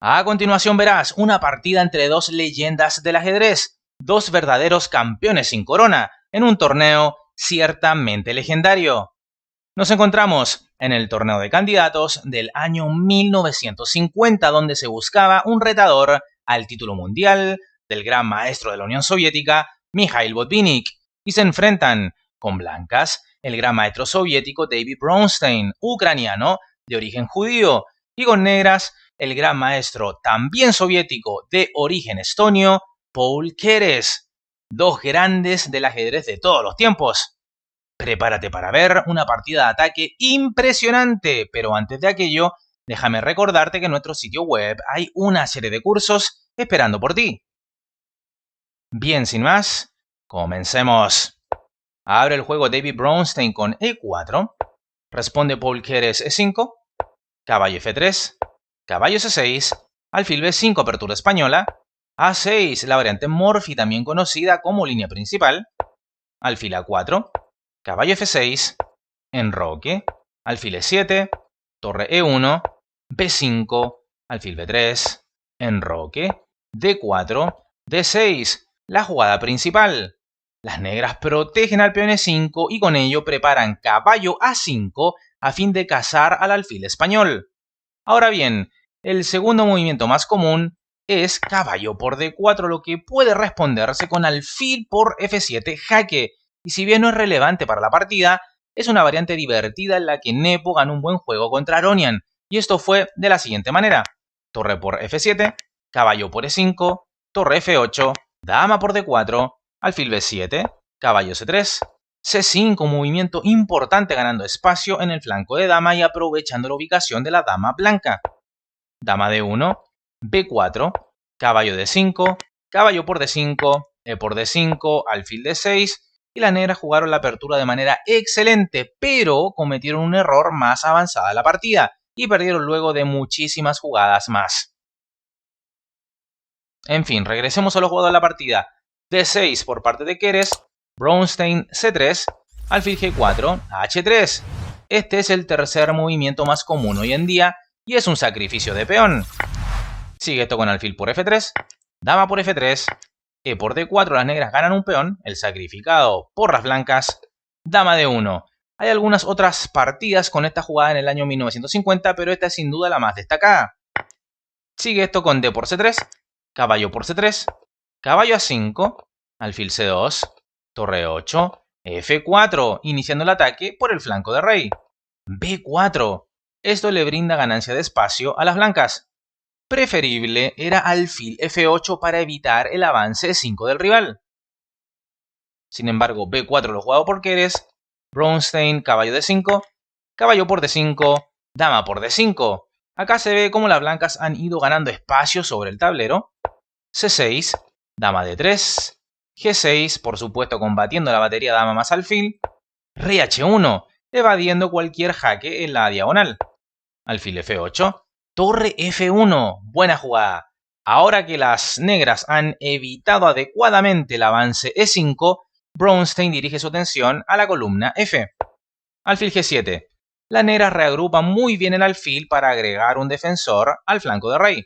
A continuación verás una partida entre dos leyendas del ajedrez, dos verdaderos campeones sin corona, en un torneo ciertamente legendario. Nos encontramos en el torneo de candidatos del año 1950, donde se buscaba un retador al título mundial del gran maestro de la Unión Soviética, Mikhail Botvinnik, y se enfrentan con blancas el gran maestro soviético David Bronstein, ucraniano de origen judío, y con negras el gran maestro también soviético de origen estonio, Paul Keres, dos grandes del ajedrez de todos los tiempos. Prepárate para ver una partida de ataque impresionante, pero antes de aquello, déjame recordarte que en nuestro sitio web hay una serie de cursos esperando por ti. Bien, sin más, comencemos. Abre el juego David Bronstein con E4, responde Paul Keres E5, caballo F3, caballo C6, alfil B5 apertura española, A6 la variante Morphy también conocida como línea principal, alfil A4, caballo F6, enroque, alfil E7, torre E1, B5, alfil B3, enroque, D4, D6, la jugada principal. Las negras protegen al peón E5 y con ello preparan caballo A5 a fin de cazar al alfil español. Ahora bien, el segundo movimiento más común es caballo por D4, lo que puede responderse con alfil por F7 jaque, y si bien no es relevante para la partida, es una variante divertida en la que Nepo ganó un buen juego contra Aronian, y esto fue de la siguiente manera: torre por F7, caballo por E5, torre F8, dama por D4, alfil B7, caballo C3, C5, movimiento importante ganando espacio en el flanco de dama y aprovechando la ubicación de la dama blanca. Dama D1, B4, caballo D5, caballo por D5, E por D5, alfil D6, y las negras jugaron la apertura de manera excelente, pero cometieron un error más avanzada en la partida y perdieron luego de muchísimas jugadas más. En fin, regresemos a los jugados de la partida. D6 por parte de Keres, Bronstein C3, alfil G4, H3. Este es el tercer movimiento más común hoy en día y es un sacrificio de peón. Sigue esto con alfil por F3, dama por F3, E por D4, las negras ganan un peón, el sacrificado por las blancas, dama D1. Hay algunas otras partidas con esta jugada en el año 1950, pero esta es sin duda la más destacada. Sigue esto con D por C3, caballo por C3, caballo A5, alfil C2, torre 8, F4, iniciando el ataque por el flanco de rey. B4. Esto le brinda ganancia de espacio a las blancas. Preferible era alfil F8 para evitar el avance E5 del rival. Sin embargo, B4 lo jugado por Keres, Bronstein, caballo D5, caballo por D5, dama por D5. Acá se ve cómo las blancas han ido ganando espacio sobre el tablero. C6, dama D3, G6, por supuesto combatiendo la batería dama más alfil, rey H1, evadiendo cualquier jaque en la diagonal. Alfil F8, torre F1, buena jugada. Ahora que las negras han evitado adecuadamente el avance E5, Bronstein dirige su atención a la columna F. Alfil G7. Las negras reagrupan muy bien el alfil para agregar un defensor al flanco de rey.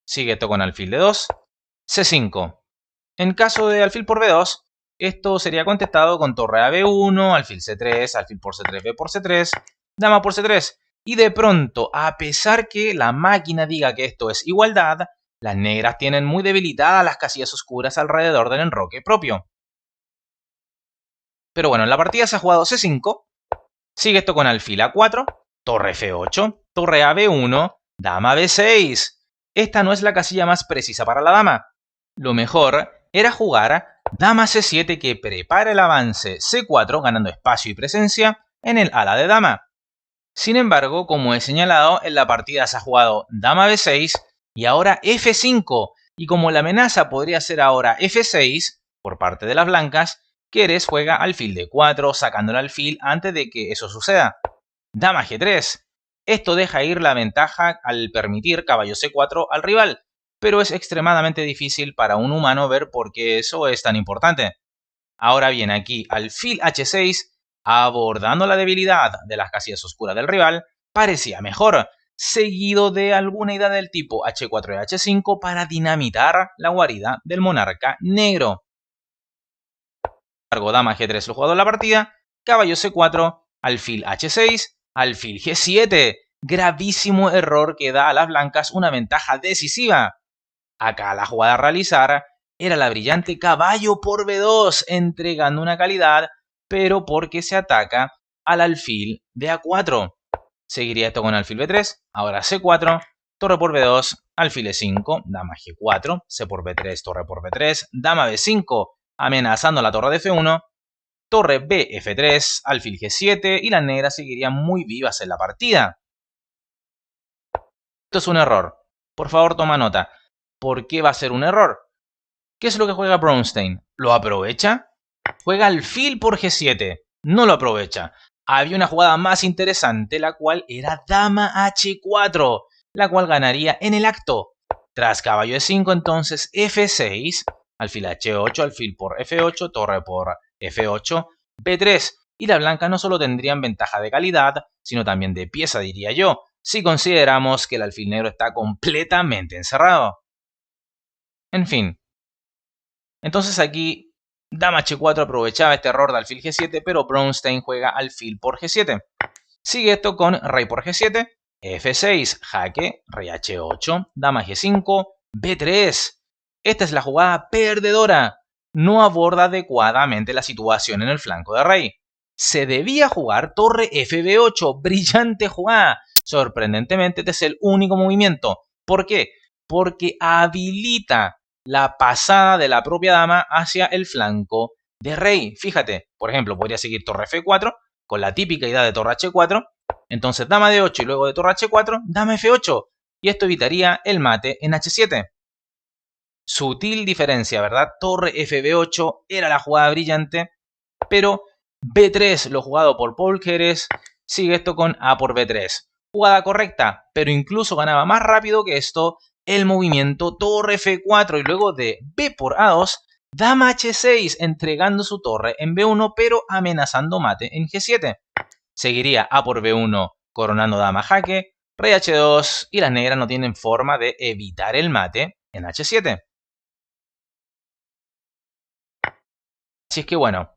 Sigue esto con alfil D2, C5. En caso de alfil por B2, esto sería contestado con torre a B1, alfil C3, alfil por C3, B por C3, dama por C3. Y de pronto, a pesar que la máquina diga que esto es igualdad, las negras tienen muy debilitadas las casillas oscuras alrededor del enroque propio. Pero bueno, en la partida se ha jugado C5, sigue esto con alfil A4, torre F8, torre a B1, dama B6. Esta no es la casilla más precisa para la dama. Lo mejor era jugar dama C7 que prepara el avance C4 ganando espacio y presencia en el ala de dama. Sin embargo, como he señalado, en la partida se ha jugado dama B6 y ahora F5, y como la amenaza podría ser ahora F6 por parte de las blancas, Keres juega alfil D4 sacando el alfil antes de que eso suceda. Dama G3. Esto deja ir la ventaja al permitir caballo C4 al rival, pero es extremadamente difícil para un humano ver por qué eso es tan importante. Ahora bien, aquí alfil H6, abordando la debilidad de las casillas oscuras del rival, parecía mejor, seguido de alguna idea del tipo H4 y H5 para dinamitar la guarida del monarca negro. Largo dama G3 lo jugado en la partida, caballo C4, alfil H6, alfil G7. Gravísimo error que da a las blancas una ventaja decisiva. Acá la jugada a realizar era la brillante caballo por B2, entregando una calidad, pero porque se ataca al alfil de A4. Seguiría esto con alfil B3, ahora C4, torre por B2, alfil E5, dama G4, C por B3, torre por B3, dama B5, amenazando la torre de F1, torre B F3, alfil G7 y las negras seguirían muy vivas en la partida. Esto es un error. Por favor, toma nota. ¿Por qué va a ser un error? ¿Qué es lo que juega Bronstein? ¿Lo aprovecha? Juega alfil por G7. No lo aprovecha. Había una jugada más interesante, la cual era dama H4, la cual ganaría en el acto. Tras caballo E5, entonces F6, alfil H8, alfil por F8, torre por F8, B3. Y las blancas no solo tendrían ventaja de calidad, sino también de pieza, diría yo, si consideramos que el alfil negro está completamente encerrado. En fin. Entonces aquí, dama H4 aprovechaba este error de alfil G7, pero Bronstein juega alfil por G7. Sigue esto con rey por G7, F6, jaque, rey H8, dama G5, B3. Esta es la jugada perdedora. No aborda adecuadamente la situación en el flanco de rey. Se debía jugar torre FB8, brillante jugada. Sorprendentemente, este es el único movimiento. ¿Por qué? Porque habilita la pasada de la propia dama hacia el flanco de rey. Fíjate, por ejemplo, podría seguir torre F4 con la típica idea de torre H4. Entonces dama D8 y luego de torre H4, dama F8. Y esto evitaría el mate en H7. Sutil diferencia, ¿verdad? Torre FB8 era la jugada brillante, pero B3, lo jugado por Paul Keres, sigue esto con A por B3. Jugada correcta, pero incluso ganaba más rápido que esto el movimiento torre F4 y luego de B por A2, dama H6, entregando su torre en B1, pero amenazando mate en G7. Seguiría A por B1, coronando dama jaque, rey H2 y las negras no tienen forma de evitar el mate en H7. Así es que bueno,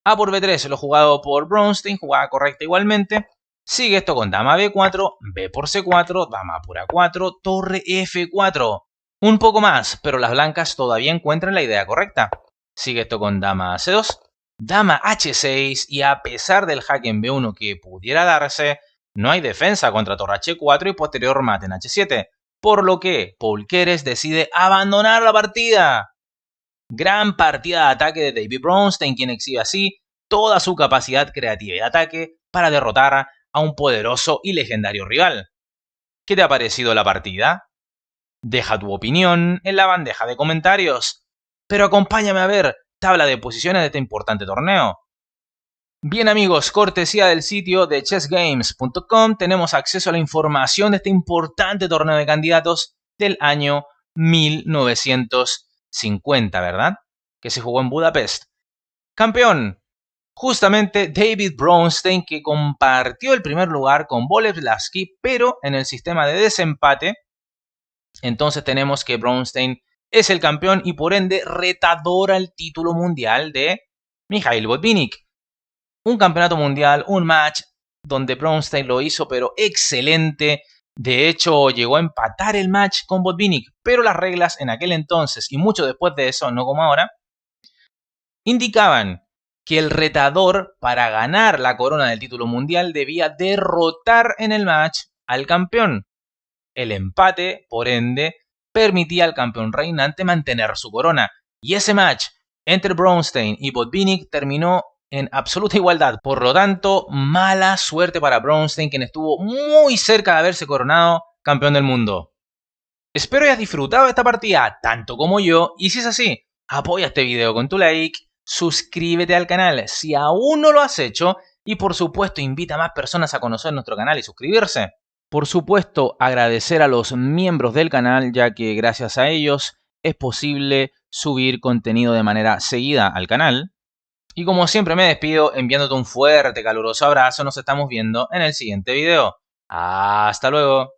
A por B3 lo jugado por Bronstein, jugada correcta igualmente. Sigue esto con dama B4, B por C4, dama por A4, torre F4. Un poco más, pero las blancas todavía encuentran la idea correcta. Sigue esto con dama C2, dama H6 y a pesar del jaque en B1 que pudiera darse, no hay defensa contra torre H4 y posterior mate en H7. Por lo que Paul Keres decide abandonar la partida. Gran partida de ataque de David Bronstein, quien exhibe así toda su capacidad creativa y de ataque para derrotar a un poderoso y legendario rival. ¿Qué te ha parecido la partida? Deja tu opinión en la bandeja de comentarios. Pero acompáñame a ver tabla de posiciones de este importante torneo. Bien amigos, cortesía del sitio de chessgames.com tenemos acceso a la información de este importante torneo de candidatos del año 1950, ¿verdad? Que se jugó en Budapest. Campeón, justamente David Bronstein, que compartió el primer lugar con Boleslavsky, pero en el sistema de desempate. Entonces tenemos que Bronstein es el campeón y por ende retador al título mundial de Mikhail Botvinnik. Un campeonato mundial, un match donde Bronstein lo hizo pero excelente. De hecho, llegó a empatar el match con Botvinnik, pero las reglas en aquel entonces y mucho después de eso, no como ahora, indicaban que el retador para ganar la corona del título mundial debía derrotar en el match al campeón. El empate, por ende, permitía al campeón reinante mantener su corona. Y ese match entre Bronstein y Botvinnik terminó en absoluta igualdad. Por lo tanto, mala suerte para Bronstein, quien estuvo muy cerca de haberse coronado campeón del mundo. Espero hayas disfrutado de esta partida tanto como yo, y si es así, apoya este video con tu like, suscríbete al canal si aún no lo has hecho, y por supuesto invita a más personas a conocer nuestro canal y suscribirse. Por supuesto, agradecer a los miembros del canal, ya que gracias a ellos es posible subir contenido de manera seguida al canal. Y como siempre me despido enviándote un fuerte, caluroso abrazo. Nos estamos viendo en el siguiente video. ¡Hasta luego!